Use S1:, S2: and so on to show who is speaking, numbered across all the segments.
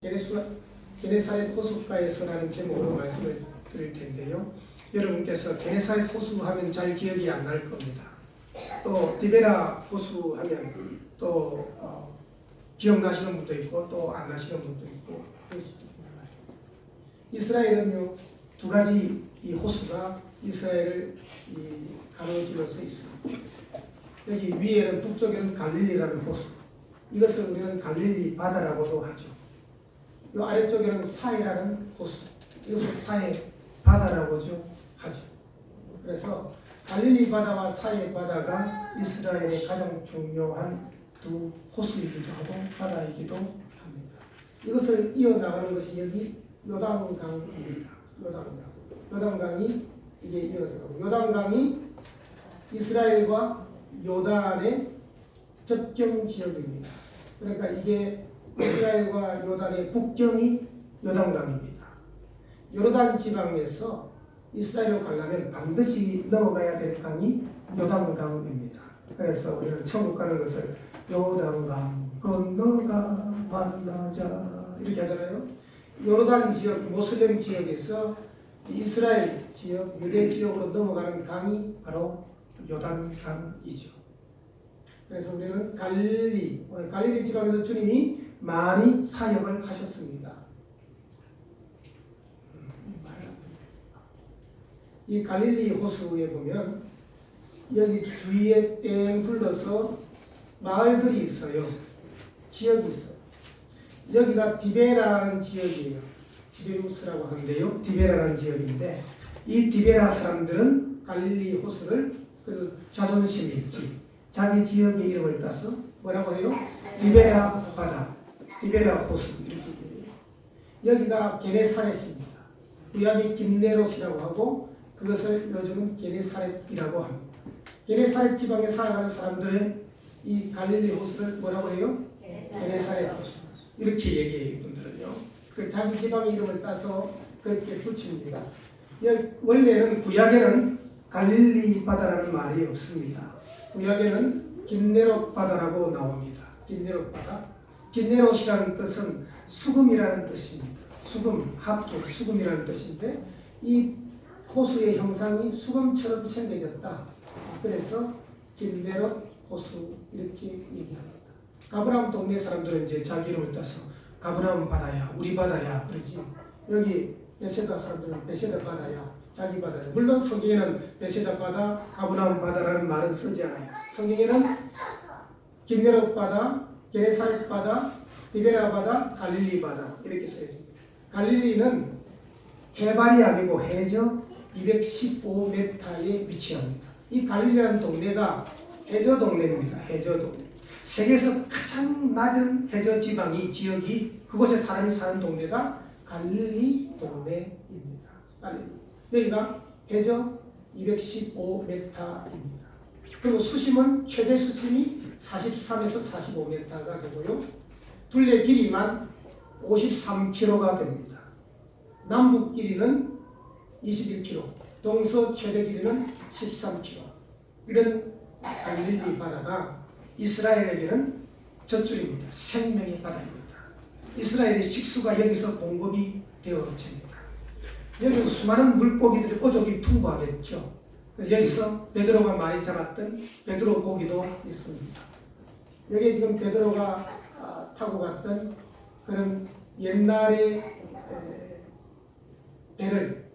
S1: 게네사렛 호숫가에서라는 제목으로 말씀을 드릴 텐데요. 여러분께서 게네사렛 호수 하면 잘 기억이 안 날 겁니다. 또 디베라 호수 하면 또 기억나시는 분도 있고 또 안 나시는 분도 있고 그러십니다. 이스라엘은요, 두 가지 이 호수가 이스라엘을 가로질러서 있습니다. 여기 위에는 북쪽에는 갈릴리라는 호수, 이것을 우리는 갈릴리 바다라고도 하죠. 이 아래쪽에는 사해라는 호수, 이것을 사해 바다라고도 하죠. 그래서 갈릴리 바다와 사해 바다가 이스라엘의 가장 중요한 두 호수이기도 하고 바다이기도 합니다. 이것을 이어나가는 것이 여기 요단강입니다. 요단강이 이게 이어서 가고, 요단강이 이스라엘과 요단의 접경 지역입니다. 그러니까 이게 이스라엘과 요단의 국경이 요단강입니다. 요르단 지방에서 이스라엘로 가려면 반드시 넘어가야 될 강이 요단강입니다. 그래서 우리는 천국 가는 것을 요단강 건너가 만나자 이렇게 하잖아요. 요르단 지역, 모슬렘 지역에서 이스라엘 지역, 유대 지역으로 넘어가는 강이 바로 요단강이죠. 그래서 우리는 오늘 갈릴리 지방에서 주님이 많이 사역을 하셨습니다. 이 갈릴리 호수에 보면 여기 주위에 땡 둘러서 마을들이 있어요. 지역이 있어요. 여기가 디베라는 지역이에요. 디베루스라고 하는데요. 디베라는 지역인데 이 디베라 사람들은 갈릴리 호수를 자존심이 있지. 자기 지역의 이름을 따서 뭐라고 해요? 디베라 바다, 디베라 호수 이렇게 돼요. 여기가 게네사렛입니다. 구약의 김네롯이라고 하고 그것을 요즘은 게네사렛이라고 합니다. 게네사렛 지방에 살아가는 사람들의 이 갈릴리 호수를 뭐라고 해요? 게네사렛 호수 이렇게 얘기해요. 이분들은요. 그 자기 지방의 이름을 따서 그렇게 붙입니다. 원래는 구약에는 갈릴리 바다라는 말이 없습니다. 구약에는 김네롯 바다라고 나옵니다. 김네롯 바다. 김네롯이라는 뜻은 수금이라는 뜻입니다. 수금, 합독, 수금이라는 뜻인데 이 호수의 형상이 수금처럼 생겨졌다. 그래서 김네롯 호수 이렇게 얘기합니다. 가브나움 동네 사람들은 이제 자기 이름을 따서 가브나움 바다야, 우리 바다야 그러지. 여기 베세다 사람들은 베세다 바다야, 자기 바다야. 물론 성경에는 베세다 바다, 가브나움 바다라는 말은 쓰지 않아요. 성경에는 김네롯 바다, 게네사렛 바다, 디베라 바다, 갈릴리 바다 이렇게 써 있습니다. 갈릴리는 해발이 아니고 해저 215m에 위치합니다. 이 갈릴리라는 동네가 해저 동네입니다. 해저 동네. 세계에서 가장 낮은 해저 지역이 그곳에 사람이 사는 동네가 갈릴리 동네입니다. 여기가 해저 215m입니다. 그리고 수심은 최대 수심이 43에서 45m가 되고요. 둘레 길이만 53km가 됩니다. 남북 길이는 21km, 동서 최대 길이는 13km. 이런 갈릴리 바다가 이스라엘에게는 젖줄입니다. 생명의 바다입니다. 이스라엘의 식수가 여기서 공급이 되어집니다. 여기 수많은 물고기들이 어족이 풍부하겠죠. 여기서 베드로가 많이 잡았던 베드로 고기도 있습니다. 여기 지금 베드로가 타고 갔던 그런 옛날의 배를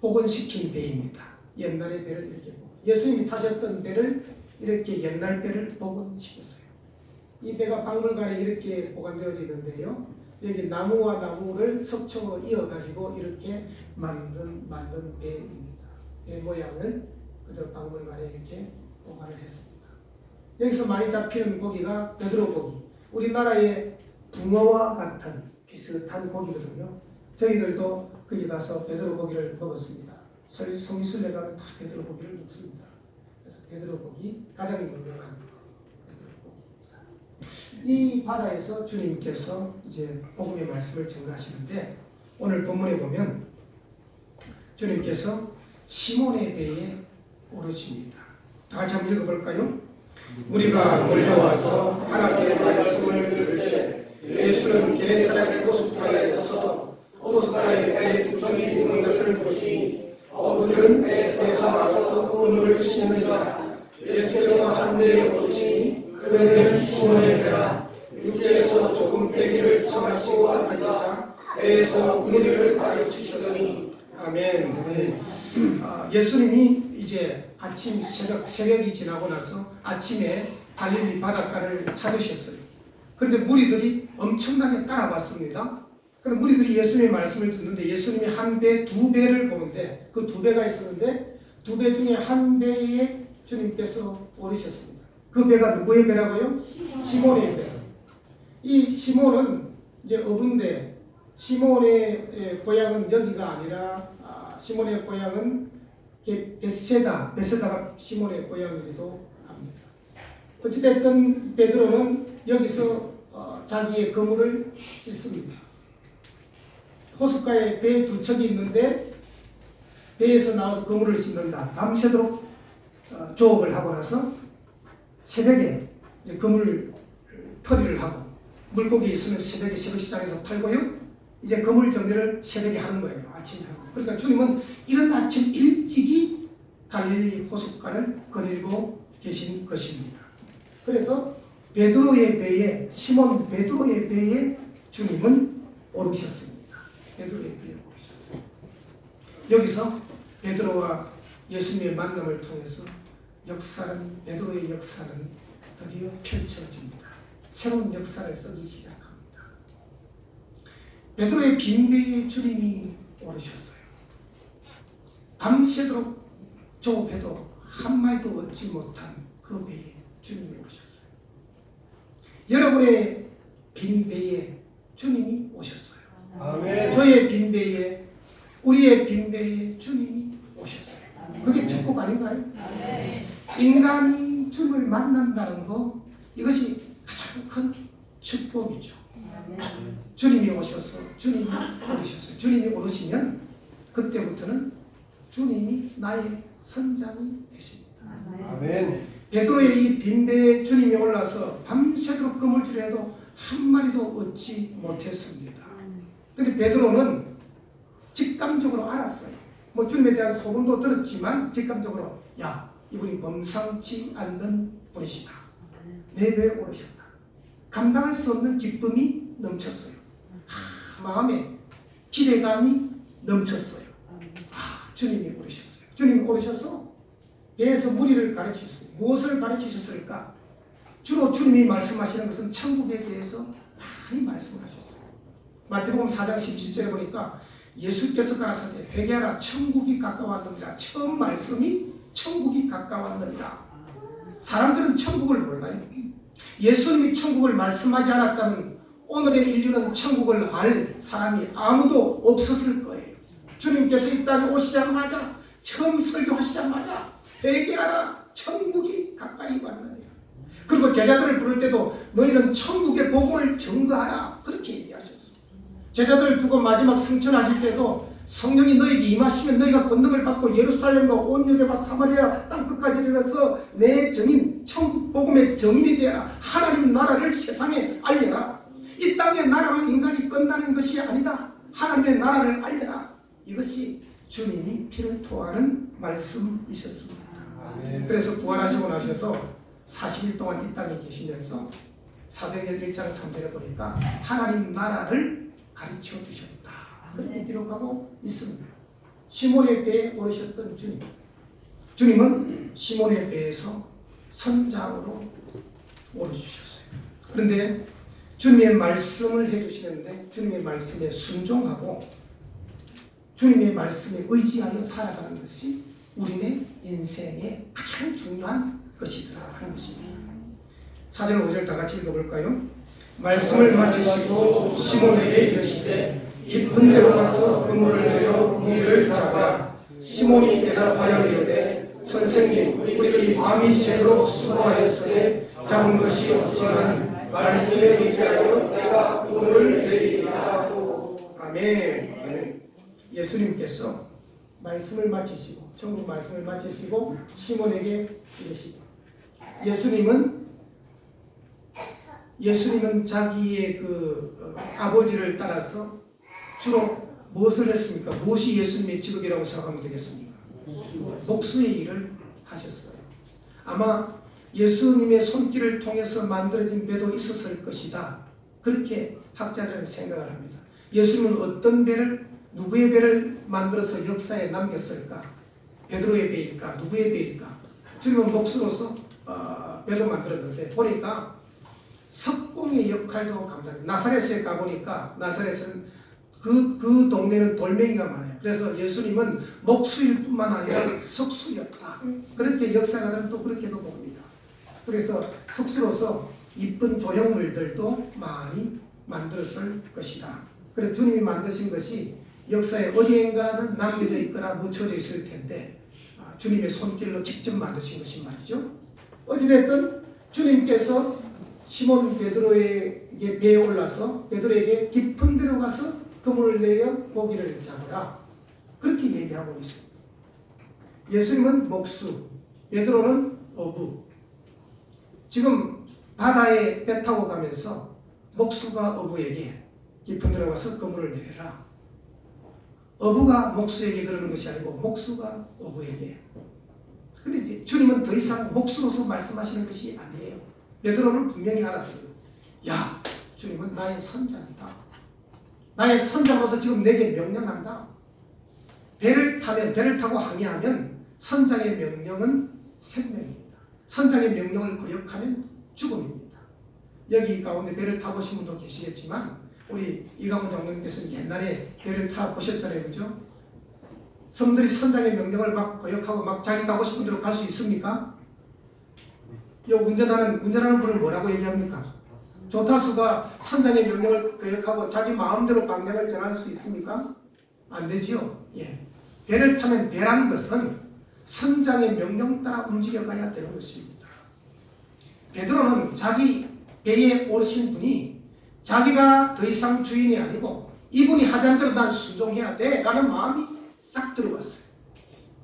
S1: 복원시킨 배입니다. 옛날의 배를 이렇게 예수님이 타셨던 배를 이렇게 옛날 배를 복원시켰어요. 이 배가 박물관에 이렇게 보관되어져 있는데요. 여기 나무와 나무를 석청으로 이어가지고 이렇게 만든 배입니다. 배 모양을 그저 박물관에 이렇게 보관을 했습니다. 여기서 많이 잡히는 고기가 베드로 고기. 우리나라의 붕어와 같은 비슷한 고기거든요. 저희들도 거기 가서 베드로 고기를 먹었습니다. 성지순례 가면 다 베드로 고기를 먹습니다. 그래서 베드로 고기 가장 유명한 베드로 고기입니다. 이 바다에서 주님께서 이제 복음의 말씀을 전하시는데 오늘 본문에 보면 주님께서 시몬의 배에 오르십니다. 다 같이 한번 읽어볼까요? 우리가 몰려와서 하나님의 말씀을 들으시되 예수는 게네사렛 호숫가에 서서 호숫가에 배 두 척이 있는 것을 보시니 어부들은 배에서 나가서 그물을 씻는지라. 예수께서 한 배에 오르시니 그 배는 시몬의 배라. 육지에서 조금 빼기를 청하시고 앉으사 배에서 무리를 가르치시더니. 아멘. 예수님이 이제 아침 새벽이 지나고 나서 아침에 갈릴리 바닷가를 찾으셨어요. 그런데 무리들이 엄청나게 따라왔습니다. 그런데 무리들이 예수님의 말씀을 듣는데 예수님이 한 배, 두 배를 보는데 그 두 배가 있었는데 두 배 중에 한 배에 주님께서 오르셨습니다. 그 배가 누구의 배라고요? 시몬의 배. 이 시몬은 이제 어부인데 시몬의 고향은 여기가 아니라 시몬의 고향은 베세다가 시몬의 고향이기도 합니다. 어찌됐든 베드로는 여기서 자기의 그물을 씻습니다. 호숫가에 배 두 척이 있는데 배에서 나와서 그물을 씻는다. 밤새도록 조업을 하고 나서 새벽에 이제 그물 털이를 하고 물고기 있으면 새벽에 새벽시장에서 팔고요. 이제 그물 정리를 새벽에 하는 거예요. 아침에 하고. 그러니까 주님은 이런 아침 일찍이 갈릴리 호숫가를 거닐고 계신 것입니다. 그래서 베드로의 배에 시몬 베드로의 배에 주님은 오르셨습니다. 베드로의 배에 오르셨어요. 여기서 베드로와 예수님의 만남을 통해서 베드로의 역사는 드디어 펼쳐집니다. 새로운 역사를 쓰기 시작합니다. 베드로의 빈배에 주님이 오르셨어요. 밤새도록 조업해도 한 마리도 얻지 못한 그 배에 주님이 오셨어요. 여러분의 빈배에 주님이 오셨어요. 아멘. 저의 빈배에, 우리의 빈배에 주님이 오셨어요. 그게 축복 아닌가요? 아멘. 인간이 주님을 만난다는 거, 이것이 가장 큰 축복이죠. 아멘. 주님이 오셔서 주님이 오르셨어요. 주님이 오르시면 그때부터는 주님이 나의 선장이 되십니다. 아멘. 베드로의 이 빈배에 주님이 올라서 밤새도록 그물질해도 한 마리도 얻지 못했습니다. 그런데 베드로는 직감적으로 알았어요. 뭐 주님에 대한 소문도 들었지만 직감적으로 야, 이분이 범상치 않는 분이시다. 내 배에 오르셨다. 감당할 수 없는 기쁨이 넘쳤어요. 마음에 기대감이 넘쳤어요. 주님이 오르셨어요. 주님이 오르셔서 배에서 무리를 가르치셨어요. 무엇을 가르치셨을까? 주로 주님이 말씀하시는 것은 천국에 대해서 많이 말씀을 하셨어요. 마태복음 4장 17절에 보니까 예수께서 가라사대 회개하라 천국이 가까웠느니라. 처음 말씀이 천국이 가까웠느니라. 사람들은 천국을 몰라요. 예수님이 천국을 말씀하지 않았다면 오늘의 인류는 천국을 알 사람이 아무도 없었을 거예요. 주님께서 이 땅에 오시자마자 처음 설교하시자마자 회개하라 천국이 가까이 왔느니라. 그리고 제자들을 부를 때도 너희는 천국의 복음을 증거하라 그렇게 얘기하셨어요. 제자들을 두고 마지막 승천하실 때도 성령이 너에게 임하시면 너희가 권능을 받고 예루살렘과 온 유대와 사마리아 땅끝까지 이르러서 내 증인 천국 복음의 증인이 되어라. 하나님 나라를 세상에 알려라. 이 땅의 나라로 인간이 끝나는 것이 아니다. 하나님의 나라를 알려라. 이것이 주님이 피를 토하는 말씀이셨습니다. 그래서 부활하시고 나셔서 40일 동안 이 땅에 계시면서 사도행전 1장 3절에 보니까 하나님 나라를 가르쳐 주셨다. 그렇게 기록하고 있습니다. 시몬의 배에 오르셨던 주님. 주님은 시몬의 배에서 선장으로 오르주셨어요. 그런데 주님의 말씀을 해주시는데 주님의 말씀에 순종하고 주님의 말씀에 의지하여 살아가는 것이 우리의 인생의 가장 중요한 것이더라 하는 것입니다. 4절 5절 다 같이 읽어볼까요? 말씀을 마치시고 시몬에게 이르시되 깊은 데로 가서 그물을 내려 무리를 잡아라. 시몬이 대답하여 이르되 선생님 우리들이 밤이 새도록 수고하였으되 잡은 것이 없지만 말씀에 의지하여 내가 그물을 내리리라 하고. 아멘. 예수님께서 말씀을 마치시고 천국 말씀을 마치시고 시몬에게 이르시고 예수님은 예수님은 자기의 아버지를 따라서 주로 무엇을 했습니까? 무엇이 예수님의 직업이라고 생각하면 되겠습니까? 목수의 일을 하셨어요. 아마 예수님의 손길을 통해서 만들어진 배도 있었을 것이다. 그렇게 학자들은 생각을 합니다. 예수님은 어떤 배를, 누구의 배를 만들어서 역사에 남겼을까? 베드로의 배일까? 누구의 배일까? 주님은 목수로서 배도 만들었는데 보니까 석공의 역할도 감당해요. 나사렛에 가보니까 나사렛은 그 동네는 돌멩이가 많아요. 그래서 예수님은 목수일 뿐만 아니라 석수였다. 그렇게 역사가들은 또 그렇게도 봅니다. 그래서 석수로서 이쁜 조형물들도 많이 만들었을 것이다. 그래서 주님이 만드신 것이 역사에 어디엔가는 남겨져 있거나 묻혀져 있을 텐데 주님의 손길로 직접 만드신 것이 말이죠. 어찌됐든 주님께서 시몬 베드로에게 배에 올라서 베드로에게 깊은 데로 가서 그물을 내려 고기를 잡으라. 그렇게 얘기하고 있습니다. 예수님은 목수, 베드로는 어부. 지금 바다에 배 타고 가면서 목수가 어부에게 깊은 데로 가서 그물을 내려라. 어부가 목수에게 그러는 것이 아니고 목수가 어부에게. 근데 이제 주님은 더 이상 목수로서 말씀하시는 것이 아니에요. 베드로는 분명히 알았어요. 야, 주님은 나의 선장이다. 나의 선장으로서 지금 내게 명령한다. 배를 타고 항해하면 선장의 명령은 생명입니다. 선장의 명령을 거역하면 죽음입니다. 여기 가운데 배를 타보신 분도 계시겠지만 우리 이강원 장로님께서는 옛날에 배를 타보셨잖아요. 그죠? 성들이 선장의 명령을 막 거역하고 막 자기 가고 싶은 대로 갈 수 있습니까? 이 운전하는 분을 뭐라고 얘기합니까? 조타수가 선장의 명령을 거역하고 자기 마음대로 방향을 전할 수 있습니까? 안 되지요. 예. 배를 타면 배라는 것은 선장의 명령 따라 움직여가야 되는 것입니다. 베드로는 자기 배에 오르신 분이 자기가 더 이상 주인이 아니고 이분이 하자는 대로 난 순종해야 돼 라는 마음이 싹 들어왔어요.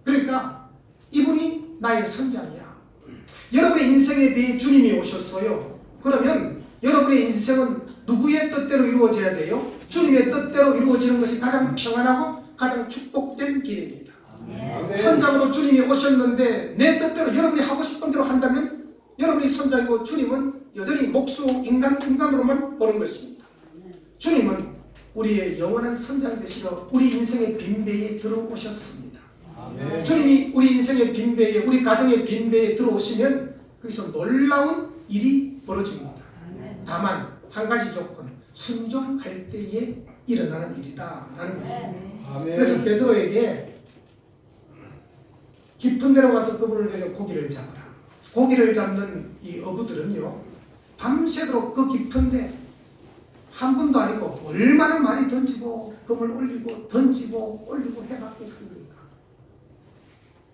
S1: 그러니까 이분이 나의 선장이야. 여러분의 인생에 대해 주님이 오셨어요. 그러면 여러분의 인생은 누구의 뜻대로 이루어져야 돼요? 주님의 뜻대로 이루어지는 것이 가장 평안하고 가장 축복된 길입니다. 선장으로 주님이 오셨는데 내 뜻대로 여러분이 하고 싶은 대로 한다면 여러분이 선장이고 주님은 여전히 목수 인간으로만 보는 것입니다. 주님은 우리의 영원한 선장이 되시러 우리 인생의 빈배에 들어오셨습니다. 주님이 우리 인생의 빈배에, 우리 가정의 빈배에 들어오시면 거기서 놀라운 일이 벌어집니다. 다만 한 가지 조건, 순종할 때에 일어나는 일이다 라는 것입니다. 그래서 베드로에게 깊은 데로 가서 그물을 내려 고기를 잡아라. 고기를 잡는 이 어부들은요, 밤새도록 그 깊은데 한 분도 아니고 얼마나 많이 던지고 그물 올리고 던지고 올리고 해봤겠습니까?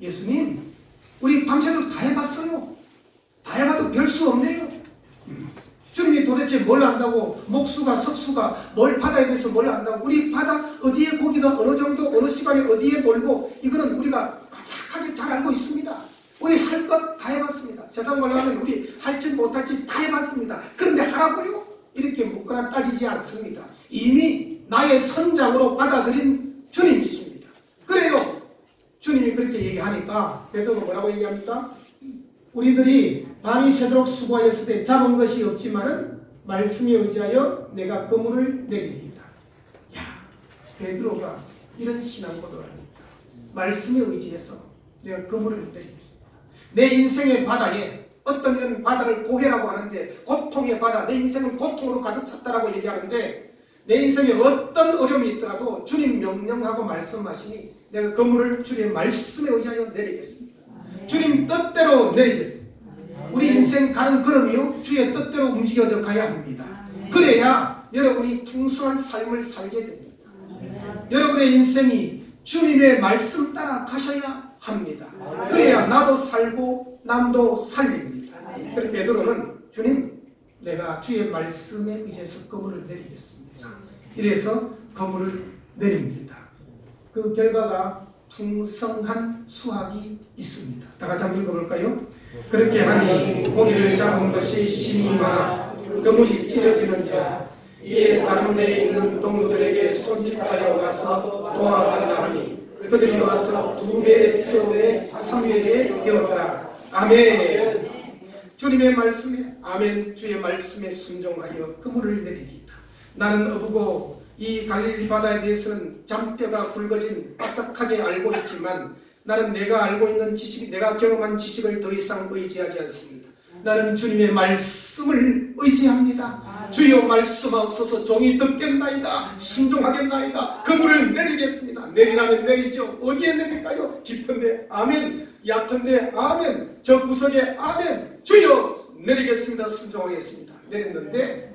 S1: 예수님, 우리 밤새도록 다 해봤어요. 다 해봐도 별 수 없네요. 주님이 도대체 뭘 안다고, 목수가 석수가 뭘 바다에 대해서 뭘 안다고, 우리 바다 어디에 고기가 어느 정도 어느 시간에 어디에 몰고, 이거는 우리가 바삭하게 잘 알고 있습니다. 우리 할 것 다 해봤습니다. 세상 말로 하면 우리 할지 못할지 다 해봤습니다. 그런데 하라고요? 이렇게 묻거나 따지지 않습니다. 이미 나의 선장으로 받아들인 주님이십니다. 그래요. 주님이 그렇게 얘기하니까 베드로가 뭐라고 얘기합니까? 우리들이 밤이 새도록 수고하였을 때 잡은 것이 없지만은 말씀에 의지하여 내가 그물을 내리리이다. 야, 베드로가 이런 신앙고도를 합니다. 말씀에 의지해서 내가 그물을 내리겠습니다. 내 인생의 바다에 어떤 이런 바다를 고해라고 하는데, 고통의 바다, 내 인생은 고통으로 가득 찼다라고 얘기하는데, 내 인생에 어떤 어려움이 있더라도 주님 명령하고 말씀하시니 내가 그물을 주님의 말씀에 의지하여 내리겠습니다. 주님 뜻대로 내리겠습니다. 우리 인생 가는 걸음이요, 주의 뜻대로 움직여져 가야 합니다. 그래야 여러분이 풍성한 삶을 살게 됩니다. 여러분의 인생이 주님의 말씀 따라 가셔야 합니다. 그래야 나도 살고 남도 살립니다. 그래서 베드로는 주님, 내가 주의 말씀에 의지해서 그물을 내리겠습니다. 이래서 그물을 내립니다. 그 결과가 풍성한 수확이 있습니다. 다 같이 한번 읽어볼까요? 그렇게 하니 고기를 잡은 것이 심히 많아 그물이 찢어지는 자 이에 다른 데에 있는 동무들에게 손짓하여 가서 도와달라 하니 그들이 와서 2배의 채움에 3배에 되었더라. 아멘. 주님의 말씀에 아멘. 주의 말씀에 순종하여 그물을 내리리이다. 나는 어부고 이 갈릴리 바다에 대해서는 잔뼈가 굵어진 바삭하게 알고 있지만 나는 내가 알고 있는 지식, 내가 경험한 지식을 더 이상 의지하지 않습니다. 나는 주님의 말씀을 의지합니다. 주여 말씀하옵소서. 종이 듣겠나이다. 순종하겠나이다. 그물을 내리겠습니다. 내리라면 내리죠. 어디에 내릴까요? 깊은데 아멘. 얕은데 아멘. 저 구석에 아멘. 주여 내리겠습니다. 순종하겠습니다. 내렸는데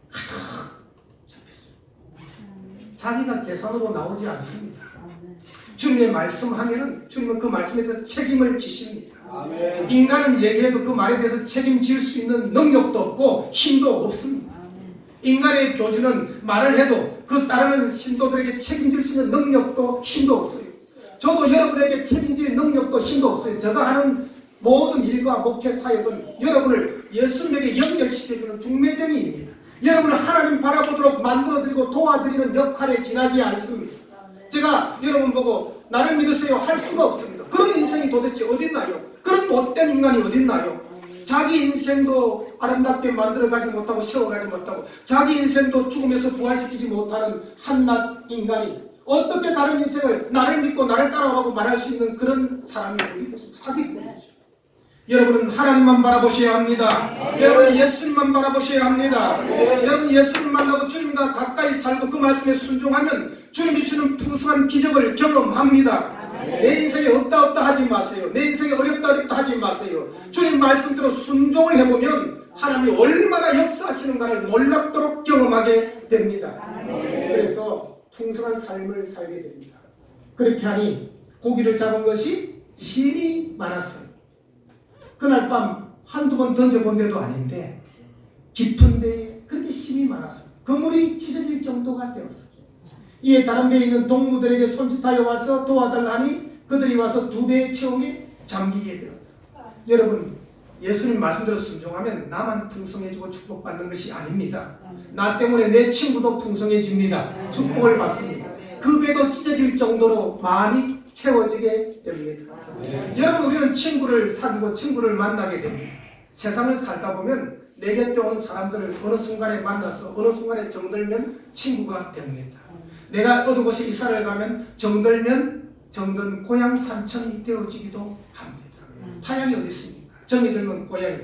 S1: 가득 잡혔어요. 자기가 계산으로 나오지 않습니다. 주님의 말씀하면은 주님은 그 말씀에 대해서 책임을 지십니다. 아멘. 인간은 얘기해도 그 말에 대해서 책임질 수 있는 능력도 없고 힘도 없습니다. 인간의 교주는 말을 해도 그 따르는 신도들에게 책임질 수 있는 능력도 힘도 없어요. 저도 여러분에게 책임질 능력도 힘도 없어요. 제가 하는 모든 일과 목회 사역은 여러분을 예수님에게 연결시켜주는 중매정이입니다. 여러분을 하나님 바라보도록 만들어드리고 도와드리는 역할에 지나지 않습니다. 제가 여러분 보고 나를 믿으세요 할 수가 없습니다. 그런 인생이 도대체 어딨나요? 그런 못된 인간이 어딨나요? 자기 인생도 아름답게 만들어가지 못하고 세워가지 못하고 자기 인생도 죽음에서 부활시키지 못하는 한낱 인간이 어떻게 다른 인생을 나를 믿고 나를 따라오라고 말할 수 있는 그런 사람이 어디 있겠습니까? 사기꾼이죠. 여러분은 하나님만 바라보셔야 합니다. 여러분은 예수님만 바라보셔야 합니다. 여러분 예수님 만나고 주님과 가까이 살고 그 말씀에 순종하면 주님이 주시는 풍성한 기적을 경험합니다. 내 인생에 없다 하지 마세요. 내 인생에 어렵다 하지 마세요. 주님 말씀대로 순종을 해보면 하나님이 얼마나 역사하시는가를 놀랍도록 경험하게 됩니다. 그래서 풍성한 삶을 살게 됩니다. 그렇게 하니 고기를 잡은 것이 힘이 많았어요. 그날 밤 한두 번 던져본 데도 아닌데 깊은 데에 그렇게 힘이 많았어요. 그물이 찢어질 정도가 되었어요. 이에 다른 배에 있는 동무들에게 손짓하여 와서 도와달라니 그들이 와서 2배의 체험에 잠기게 되었다. 여러분 예수님 말씀대로 순종하면 나만 풍성해지고 축복받는 것이 아닙니다. 나 때문에 내 친구도 풍성해집니다. 축복을 받습니다. 그 배도 찢어질 정도로 많이 채워지게 됩니다. 여러분 우리는 친구를 사귀고 친구를 만나게 됩니다. 세상을 살다 보면 내 곁에 온 사람들을 어느 순간에 만나서 어느 순간에 정들면 친구가 됩니다. 내가 어느 곳에 이사를 가면 정든 고향 산천이 되어지기도 합니다. 타향이 어디 있습니까? 정이 들면 고향이.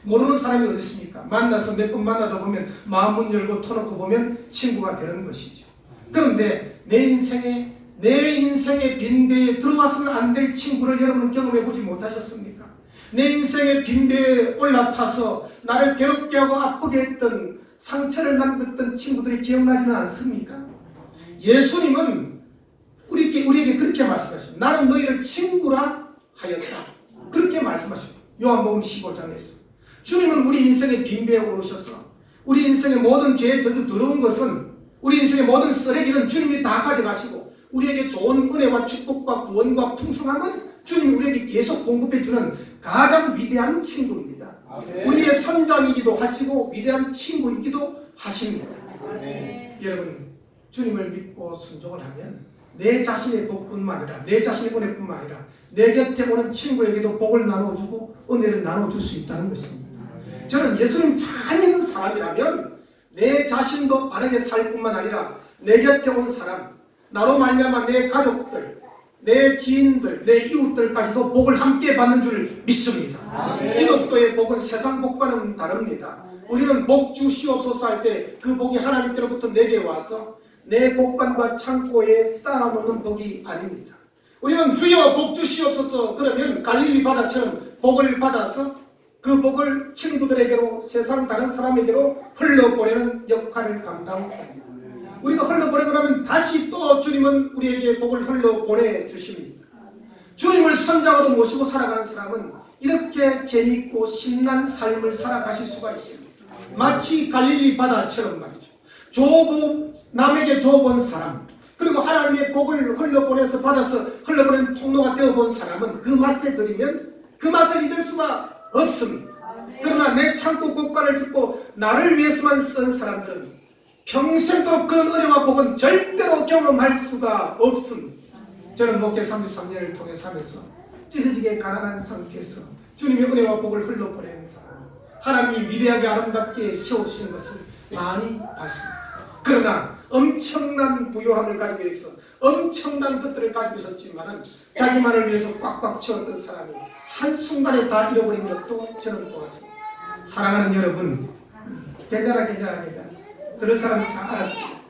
S1: 모르는 사람이 어디 있습니까? 만나서 몇 번 만나다 보면 마음 문 열고 터놓고 보면 친구가 되는 것이죠. 그런데 내 인생의 빈배에 들어와서는 안 될 친구를 여러분은 경험해 보지 못하셨습니까? 내 인생의 빈배에 올라타서 나를 괴롭게 하고 아프게 했던 상처를 남겼던 친구들이 기억나지는 않습니까? 예수님은 우리에게 그렇게 말씀하십니다. 나는 너희를 친구라 하였다. 그렇게 말씀하십니다. 요한복음 15장에서. 주님은 우리 인생의 빈배에 오르셔서 우리 인생의 모든 죄의 저주 더러운 것은 우리 인생의 모든 쓰레기는 주님이 다 가져가시고 우리에게 좋은 은혜와 축복과 구원과 풍성함은 주님이 우리에게 계속 공급해 주는 가장 위대한 친구입니다. 우리의 선장이기도 하시고 위대한 친구이기도 하십니다. 여러분 주님을 믿고 순종을 하면 내 자신의 복뿐만 아니라 내 자신의 은혜뿐만 아니라 내 곁에 오는 친구에게도 복을 나눠주고 은혜를 나눠줄 수 있다는 것입니다. 저는 예수님 잘 믿는 사람이라면 내 자신도 바르게 살 뿐만 아니라 내 곁에 온 사람, 나로 말미암아 내 가족들, 내 지인들, 내 이웃들까지도 복을 함께 받는 줄 믿습니다. 기독교의 복은 세상 복과는 다릅니다. 우리는 복 주시옵소서 할 때 그 복이 하나님께로부터 내게 와서 내 복관과 창고에 쌓아놓는 복이 아닙니다. 우리는 주여 복 주시옵소서 그러면 갈릴리 바다처럼 복을 받아서 그 복을 친구들에게로 세상 다른 사람에게로 흘러보내는 역할을 감당합니다. 우리가 흘러보내고 나면 다시 또 주님은 우리에게 복을 흘러보내 주십니다. 주님을 선장으로 모시고 살아가는 사람은 이렇게 재미있고 신난 삶을 살아가실 수가 있습니다. 마치 갈릴리 바다처럼 말이죠. 남에게 줘본 사람, 그리고 하나님의 복을 흘러보내서 받아서 흘러보내는 통로가 되어본 사람은 그 맛에 들이면 그 맛을 잊을 수가 없습니다. 그러나 내 창고 곡간을 줍고 나를 위해서만 쓴 사람들은 평생도록 그런 은혜와 복은 절대로 경험할 수가 없습니다. 저는 목회 33년을 통해 살면서 찢어지게 가난한 상태에서 주님의 은혜와 복을 흘러보내는 사람, 하나님이 위대하게 아름답게 세워주신 것을 많이 봤습니다. 그러나 엄청난 부요함을 가지고 있어 엄청난 것들을 가지고 있었지만은 자기만을 위해서 꽉꽉 채웠던 사람이 한순간에 다 잃어버린 것도 저는 보았습니다. 사랑하는 여러분, 괜찮아. 들을 사람이 다 알았습니다.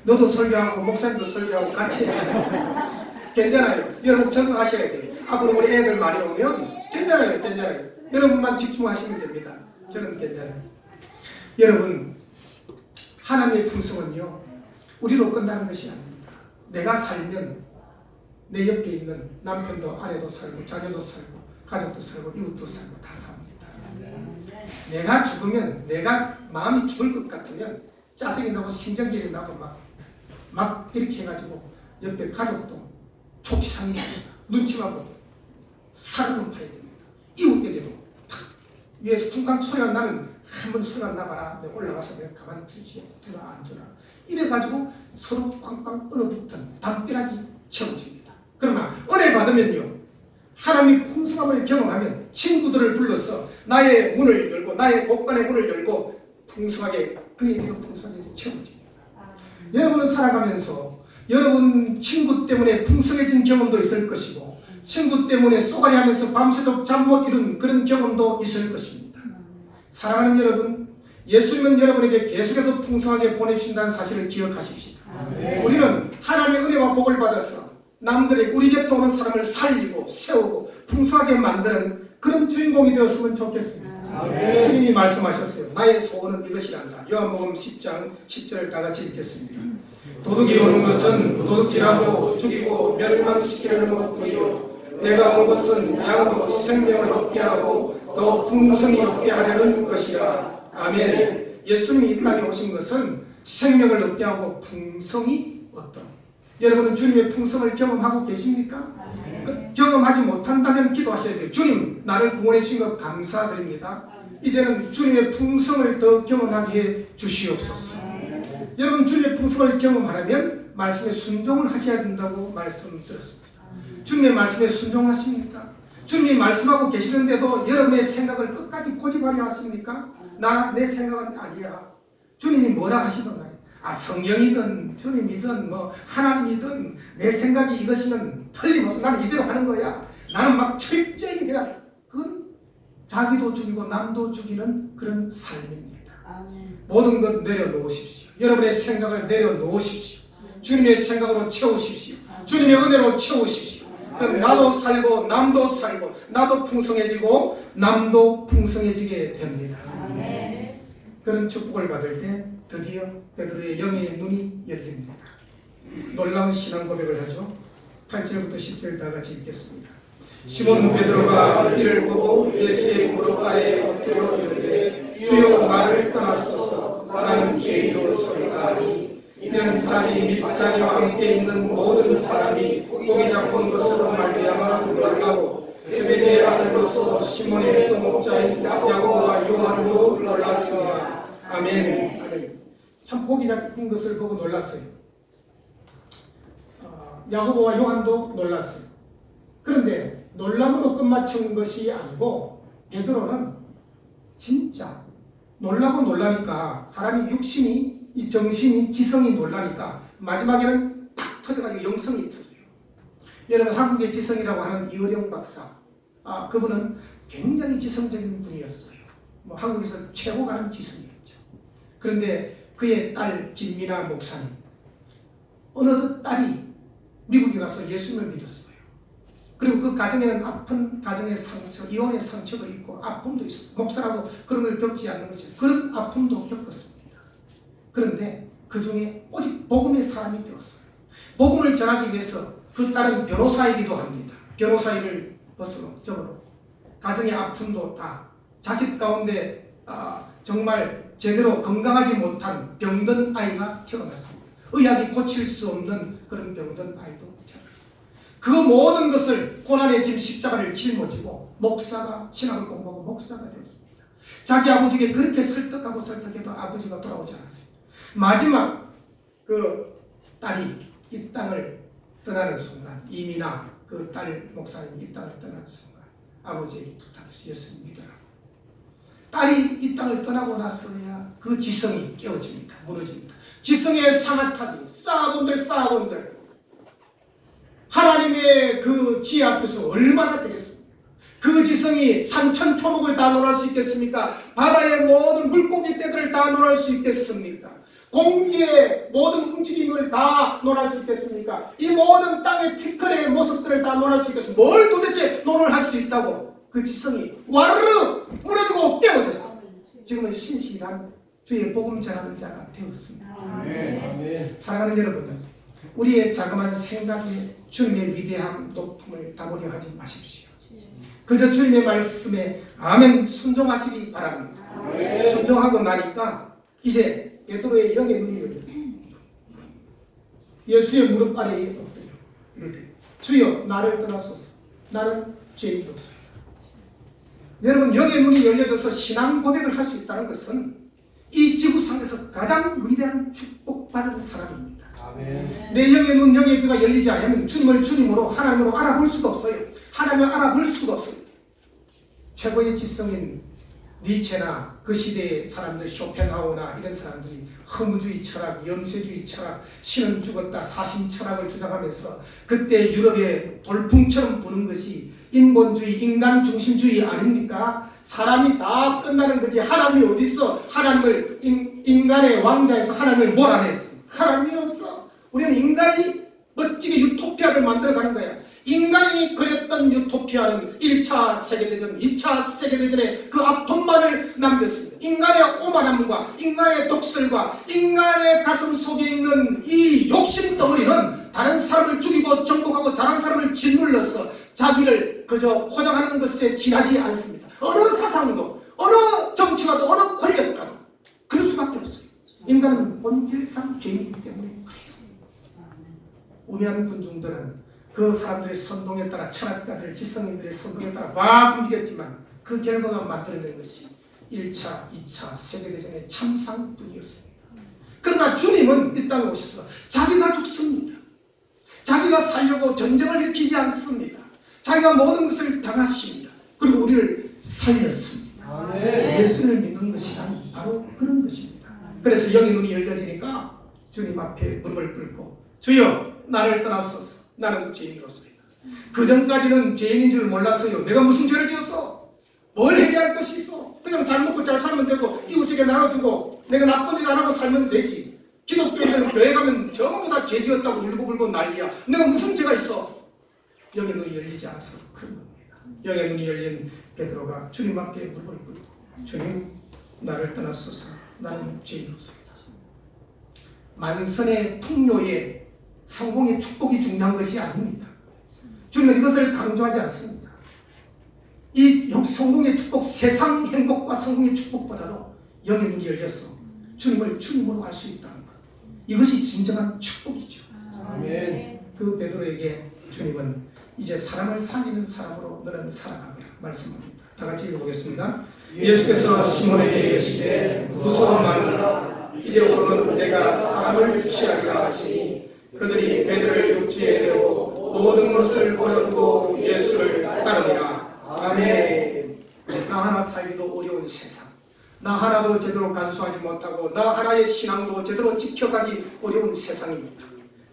S1: 너도 설교하고 목사님도 설교하고 같이 해야 돼요. 괜찮아요. 여러분 적응하셔야 돼요. 앞으로 우리 애들 많이 오면 괜찮아요. 여러분만 집중하시면 됩니다. 저는 괜찮아요. 여러분, 하나님의 풍성은요, 우리로 끝나는 것이 아닙니다. 내가 살면 내 옆에 있는 남편도 아내도 살고 자녀도 살고 가족도 살고 이웃도 살고 다 삽니다. 내가 죽으면, 내가 마음이 죽을 것 같으면 짜증이 나고 심장질이 나고 막 이렇게 해가지고 옆에 가족도 초기상이 됩니다. 눈치만 보고 살을 파야 됩니다. 이웃에게도 위에서 쿵쾅 소리가 나면 한번 소리가 나봐라. 내가 올라가서 내가 가만히 두나 안 두나 이래가지고 서로 꽝꽝 얼어붙은 담벼락이 채워집니다. 그러나 은혜 받으면요, 하나님의 풍성함을 경험하면 친구들을 불러서 나의 문을 열고 나의 곳간의 문을 열고 풍성하게 그에게도 풍성하게 채워집니다. 여러분은 살아가면서 여러분 친구 때문에 풍성해진 경험도 있을 것이고 친구 때문에 쏘가리 하면서 밤새도록 잠 못 이룬 그런 경험도 있을 것입니다. 사랑하는 여러분, 예수님은 여러분에게 계속해서 풍성하게 보내주신다는 사실을 기억하십시오. 우리는 하나님의 은혜와 복을 받아서 남들의 우리 곁에 오는 사람을 살리고 세우고 풍성하게 만드는 그런 주인공이 되었으면 좋겠습니다. 주님이 말씀하셨어요. 나의 소원은 이것이란다. 요한복음 10장 10절을 다 같이 읽겠습니다. 도둑이 오는 것은 도둑질하고 죽이고 멸망시키려는 것뿐이요 내가 온 것은 양으로 생명을 얻게 하고 더 풍성히 얻게 하려는 것이라. 아멘. 예수님이 이 땅에 오신 것은 생명을 얻게 하고 풍성히 얻도록. 여러분은 주님의 풍성을 경험하고 계십니까? 경험하지 못한다면 기도하셔야 돼요. 주님, 나를 구원해 주신 것 감사드립니다. 이제는 주님의 풍성을 더 경험하게 해 주시옵소서. 여러분, 주님의 풍성을 경험하려면 말씀에 순종을 하셔야 된다고 말씀드렸습니다. 주님의 말씀에 순종하십니까? 주님이 말씀하고 계시는데도 여러분의 생각을 끝까지 고집하려 하십니까? 내 생각은 아니야. 주님이 뭐라 하시던가. 성경이든 주님이든 하나님이든 내 생각이 이것이면 틀림없어. 나는 이대로 하는 거야. 나는 막 철저히 그냥 그건 자기도 죽이고 남도 죽이는 그런 삶입니다. 모든 것 내려놓으십시오. 여러분의 생각을 내려놓으십시오. 주님의 생각으로 채우십시오. 주님의 은혜로 채우십시오. 그럼 나도 살고 남도 살고 나도 풍성해지고 남도 풍성해지게 됩니다. 그런 축복을 받을 때 드디어 베드로의 영의 눈이 열립니다. 놀라운 신앙 고백을 하죠. 8절부터 10절 다 같이 읽겠습니다. 시몬 베드로가 이를 보고 예수의 무릎 아래에 엎드려 이르되 주여 나를 떠나소서 나는 죄인으로소이다 하니 이는 자기 및 자기와 함께 있는 모든 사람이 고기 잡은 것으로 말미암아 놀라고 세베대의 아들로서 시몬의 동업자인 야고보와 요한도 놀랐습니다. 아멘. 아멘. 참 고기 잡힌 것을 보고 놀랐어요. 야고보와 요한도 놀랐어요. 그런데 놀람으로 끝마친 것이 아니고 베드로는 진짜 놀라고 놀라니까 사람이 육신이 이 정신이 지성이 놀라니까 마지막에는 탁 터져가지고 영성이 터져요. 여러분 한국의 지성이라고 하는 이어령 박사, 그분은 굉장히 지성적인 분이었어요. 한국에서 최고 가는 지성이었죠. 그런데 그의 딸 김미나 목사님, 어느덧 딸이 미국에 가서 예수님을 믿었어요. 그리고 그 가정에는 아픈 가정의 상처, 이혼의 상처도 있고 아픔도 있었어요. 목사라고 그런 걸 겪지 않는 것이 그런 아픔도 겪었습니다. 그런데 그 중에 오직 복음의 사람이 되었어요. 복음을 전하기 위해서 그 딸은 변호사이기도 합니다. 변호사 일을 벗어놓고 가정의 아픔도 다 자식 가운데 정말 제대로 건강하지 못한 병든 아이가 태어났습니다. 의학이 고칠 수 없는 그런 병든 아이도 태어났습니다. 그 모든 것을 고난의 짐 십자가를 짊어지고 목사가 신학을 공부하고 목사가 되었습니다. 자기 아버지에게 그렇게 설득하고 설득해도 아버지가 돌아오지 않았어요. 마지막 그 딸이 이 땅을 떠나는 순간, 이민아 그 딸 목사님이 이 땅을 떠나는 순간 아버지에게 부탁해서 예수님 믿어라. 딸이 이 땅을 떠나고 나서야 그 지성이 깨어집니다. 무너집니다. 지성의 상아탑이 쌓아본들 하나님의 그 지혜 앞에서 얼마나 되겠습니까? 그 지성이 산천초목을 다 논할 수 있겠습니까? 바다의 모든 물고기 떼들을 다 논할 수 있겠습니까? 공기의 모든 움직임을 다 논할 수 있겠습니까? 이 모든 땅의 티끌의 모습들을 다 논할 수 있겠습니까? 뭘 도대체 논을 할 수 있다고? 그 지성이 와르르 무너지고 깨어졌어. 지금은 신실한 주의 복음 전하는 자가 되었습니다. 아멘. 사랑하는 여러분들, 우리의 자그마한 생각에 주님의 위대함 높음을 담으려 하지 마십시오. 그저 주님의 말씀에 아멘 순종하시기 바랍니다. 아멘. 순종하고 나니까 이제 베드로의 영의 눈이 열렸어요. 예수의 무릎 아래에 엎드려 주여 나를 떠나소서. 나는 죄인이옵소이다. 여러분, 영의 눈이 열려져서 신앙 고백을 할 수 있다는 것은 이 지구상에서 가장 위대한 축복받은 사람입니다. 아멘. 내 영의 눈, 영의 귀가 열리지 않으면 주님을 주님으로 하나님으로 알아볼 수가 없어요. 하나님을 알아볼 수가 없어요. 최고의 지성인 니체나 그 시대의 사람들, 쇼펜하우나 이런 사람들이 허무주의 철학, 염세주의 철학, 신은 죽었다, 사신 철학을 주장하면서 그때 유럽의 돌풍처럼 부는 것이 인본주의, 인간 중심주의 아닙니까? 사람이 다 끝나는 거지. 하나님이 어디 있어? 하나님을 인간의 왕자에서 하나님을 몰아냈어. 하나님이 없어. 우리는 인간이 멋지게 유토피아를 만들어가는 거야. 인간이 그렸던 유토피아는 1차 세계대전, 2차 세계대전의 그 아픔만을 남겼습니다. 인간의 오만함과 인간의 독설과 인간의 가슴 속에 있는 이 욕심 덩어리는 다른 사람을 죽이고 정복하고 다른 사람을 짓눌러서 자기를 그저 포장하는 것에 지나지 않습니다. 어느 사상도, 어느 정치가도, 어느 권력가도 그럴 수밖에 없어요. 인간은 본질상 죄인이기 때문에 우매한 군중들은 그 사람들의 선동에 따라, 철학가들, 지성인들의 선동에 따라 막 움직였지만 그 결과가 만들어낸 것이 1차, 2차 세계대전의 참상뿐이었습니다. 그러나 주님은 이 땅에 오셔서 자기가 죽습니다. 자기가 살려고 전쟁을 일으키지 않습니다. 자기가 모든 것을 당하십니다. 그리고 우리를 살렸습니다. 아멘. 예수를 믿는 것이란 바로 그런 것입니다. 그래서 영의 눈이 열려지니까 주님 앞에 무릎을 꿇고 주여 나를 떠나소서. 나는 죄인으로서이다. 그 전까지는 죄인인 줄 몰랐어요. 내가 무슨 죄를 지었어? 뭘 해결할 것이 있어? 그냥 잘 먹고 잘 살면 되고 이웃에게 나눠주고 내가 나쁜 짓 안 하고 살면 되지. 기독교인들은 교회 가면 전부 다 죄 지었다고 울고불고 난리야. 내가 무슨 죄가 있어? 영의 눈이 열리지 않아서 그런 겁니다. 영의 눈이 열린 베드로가 주님 앞에 무릎을 꿇고 주님 나를 떠나소서. 나는 죄인으로서이다. 만선의 풍요에 성공의 축복이 중요한 것이 아닙니다. 주님은 이것을 강조하지 않습니다. 이 성공의 축복, 세상 행복과 성공의 축복보다도 영의 눈이 열려서 주님을 주님으로 알 수 있다는 것. 이것이 진정한 축복이죠. 아멘. 그 베드로에게 주님은 이제 사람을 살리는 사람으로 너는 살아가거라 말씀합니다. 다 같이 읽어보겠습니다. 예수께서 시몬에게 이르시되 무서워 말라. 이제부터는 내가 사람을 취하리라 하시니 그들이 배들을 육지에 대고 모든 것을 버려두고 예수를 따르니라. 아멘. 나 하나 살기도 어려운 세상, 나 하나도 제대로 간수하지 못하고 나 하나의 신앙도 제대로 지켜가기 어려운 세상입니다.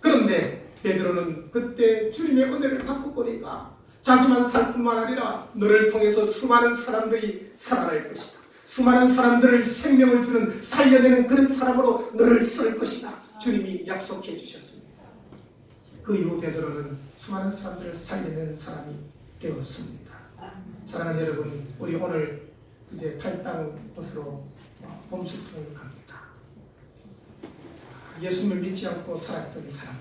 S1: 그런데 베드로는 그때 주님의 은혜를 받고 보니까 자기만 살 뿐만 아니라 너를 통해서 수많은 사람들이 살아날 것이다. 수많은 사람들을 생명을 주는 살려내는 그런 사람으로 너를 쓸 것이다. 주님이 약속해 주셨습니다. 그 이후 베드로는 수많은 사람들을 살리는 사람이 되었습니다. 사랑하는 여러분, 우리 오늘 이제 탈당 곳으로 봄수풍을 갑니다. 예수님을 믿지 않고 살았던 사람,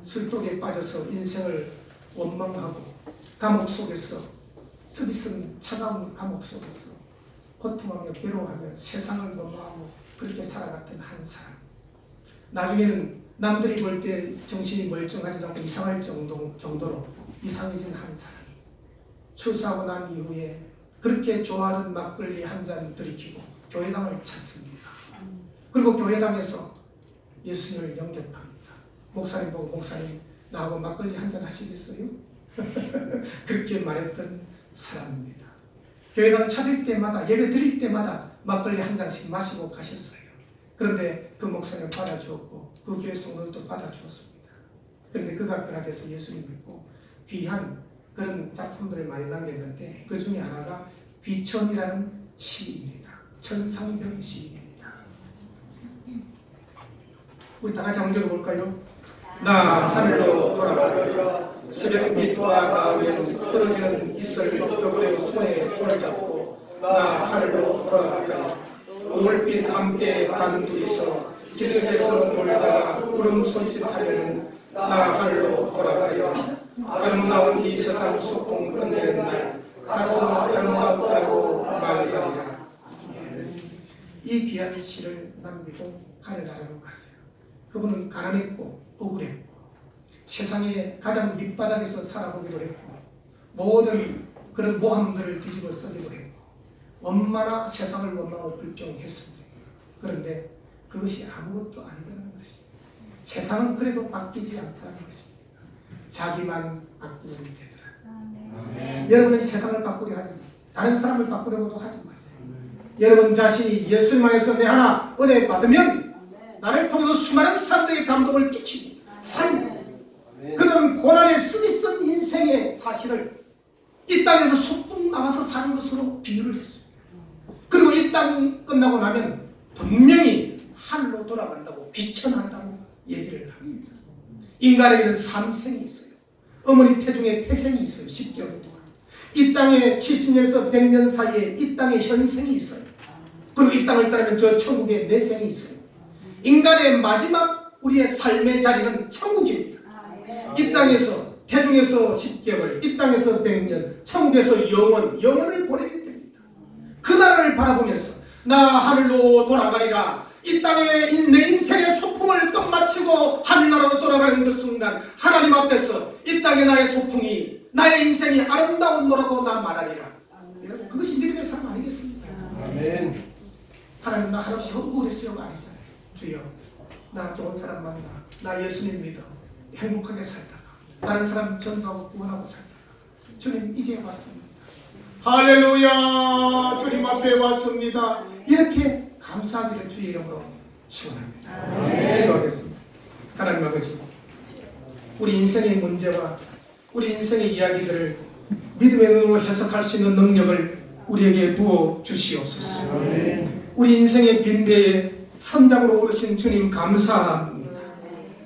S1: 술독에 빠져서 인생을 원망하고 감옥 속에서 스디슨 차가운 감옥 속에서 고통하며 괴로워하며 세상을 원망하고 그렇게 살아갔던 한 사람, 나중에는 남들이 볼 때 정신이 멀쩡하지 않고 이상할 정도로 이상해진 한 사람이 추수하고 난 이후에 그렇게 좋아하던 막걸리 한 잔 들이키고 교회당을 찾습니다. 그리고 교회당에서 예수님을 영접합니다. 목사님 보고 목사님 나하고 막걸리 한 잔 하시겠어요? 그렇게 말했던 사람입니다. 교회당 찾을 때마다 예배 드릴 때마다 막걸리 한 잔씩 마시고 가셨어요. 그런데 그 목사님 받아주었고 그 교회 성도들도 받아주었습니다. 그런데 그가 변화돼서 예수님 믿고 귀한 그런 작품들을 많이 남겼는데 그 중에 하나가 귀천이라는 시입니다. 천상병 시입니다. 우리 다 같이 한번 읽어볼까요? 나 하늘로 돌아가리라. 새벽빛과 가을에는 쓰러지는 이슬 겨울에 손에 손을 잡고 나 하늘로 돌아가리라. 우물빛 함께 단둘이서 기슭에서 놀다가 구름 손짓하려는 나 하늘로 돌아가리라. 아름다운 이 세상 소풍 끝내는 날 가슴 아름답다고 말하리라. 이 귀한 시를 남기고 하늘나라로 갔어요. 그분은 가난했고 억울했고 세상의 가장 밑바닥에서 살아보기도 했고 모든 그런 모함들을 뒤집어 쓰기도 했고 얼마나 세상을 원망하고 불평했습니다. 그런데 그것이 아무것도 아니라는 것입니다. 세상은 그래도 바뀌지 않다는 것입니다. 자기만 바꾸면 되더라. 여러분은 세상을 바꾸려 하지 마세요. 다른 사람을 바꾸려고도 하지 마세요. 여러분 자신이 예수님 안에서 내 하나 은혜 받으면 나를 통해서 수많은 사람들에게 감동을 끼치고 그들은 고난에 쓰디 쓴 인생의 사실을 이 땅에서 소풍 나와서 사는 것으로 비유를 했어요. 그리고 이 땅이 끝나고 나면 분명히 하늘로 돌아간다고 귀천한다고 얘기를 합니다. 인간에게는 삼생이 있어요. 어머니 태중에 태생이 있어요. 10개월 동안. 이 땅에 70년에서 100년 사이에 이 땅에 현생이 있어요. 그리고 이 땅을 따르면 저 천국에 내생이 있어요. 인간의 마지막 우리의 삶의 자리는 천국입니다. 이 땅에서 태중에서 10개월, 이 땅에서 100년, 천국에서 영원을 보내게 됩니다. 그날을 바라보면서 나 하늘로 돌아가리라. 이 땅에 내 인생의 소풍을 끝마치고 하늘나라로 돌아가는 그 순간 하나님 앞에서 이 땅에 나의 소풍이 나의 인생이 아름다운 노라고 나 말하리라. 여러분 그것이 믿음의 삶 아니겠습니까? 아멘. 하나님 나 한없이 억울했어요가 아니잖아요. 주여 나 좋은 사람 만나 나 예수님 믿어 행복하게 살다가 다른 사람 전도하고 구원하고 살다가 주님 이제 왔습니다. 할렐루야 주님 앞에 왔습니다. 이렇게 감사하기를 주의 이름으로 축원합니다. 기도하겠습니다. 하나님 아버지 우리 인생의 문제와 우리 인생의 이야기들을 믿음의 눈으로 해석할 수 있는 능력을 우리에게 부어 주시옵소서. 우리 인생의 빈대에 선장으로 오르신 주님 감사합니다.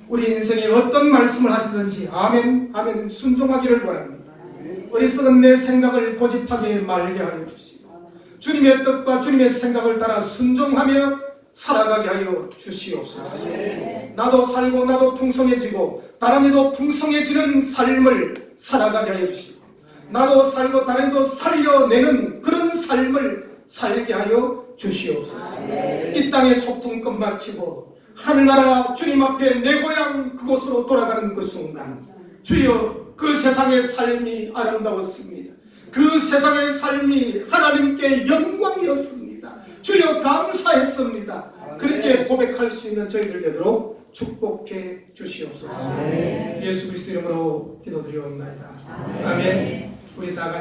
S1: 우리 인생에 어떤 말씀을 하시든지 아멘 아멘 순종하기를 바랍니다. 어리석은 내 생각을 고집하게 말게 하여 주시고 주님의 뜻과 주님의 생각을 따라 순종하며 살아가게 하여 주시옵소서. 나도 살고 나도 풍성해지고 다른 이도 풍성해지는 삶을 살아가게 하여 주시고 나도 살고 다른 이도 살려내는 그런 삶을 살게 하여 주시옵소서. 이 땅의 소풍 끝마치고 하늘나라 주님 앞에 내 고향 그곳으로 돌아가는 그 순간 주여 그 세상의 삶이 아름다웠습니다. 그 세상의 삶이 하나님께 영광이었습니다. 주여 감사했습니다. 그렇게 고백할 수 있는 저희들 되도록 축복해 주시옵소서. 예수 그리스도 이름으로 기도드리옵나이다. 아멘. 우리 다 같이